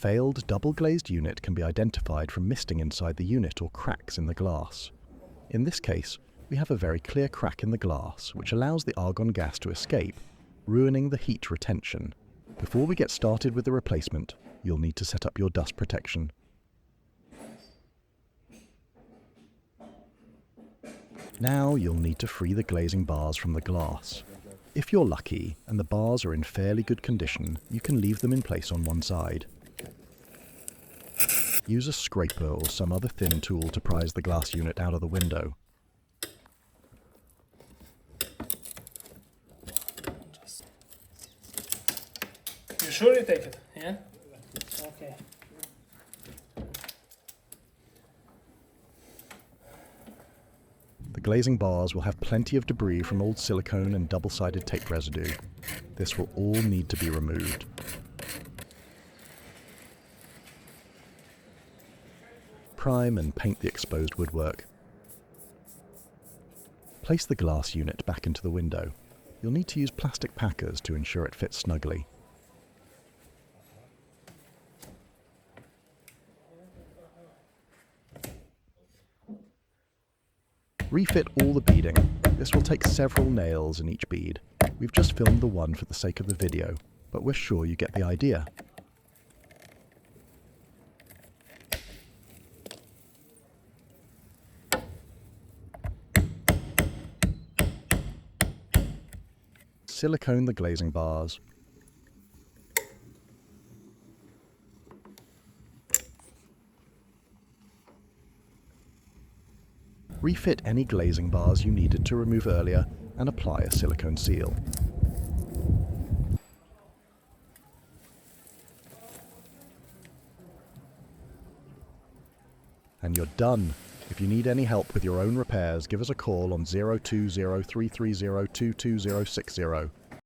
failed double-glazed unit can be identified from misting inside the unit or cracks in the glass. In this case, we have a very clear crack in the glass which allows the argon gas to escape, ruining the heat retention. Before we get started with the replacement, you'll need to set up your dust protection. Now you'll need to free the glazing bars from the glass. If you're lucky and the bars are in fairly good condition, you can leave them in place on one side. Use a scraper or some other thin tool to prise the glass unit out of the window. You sure you take it? Yeah? Okay. The glazing bars will have plenty of debris from old silicone and double-sided tape residue. This will all need to be removed. Prime and paint the exposed woodwork. Place the glass unit back into the window. You'll need to use plastic packers to ensure it fits snugly. Refit all the beading. This will take several nails in each bead. We've just filmed the one for the sake of the video, but we're sure you get the idea. Silicone the glazing bars. Refit any glazing bars you needed to remove earlier and apply a silicone seal. And you're done. If you need any help with your own repairs, give us a call on 020 330 22060.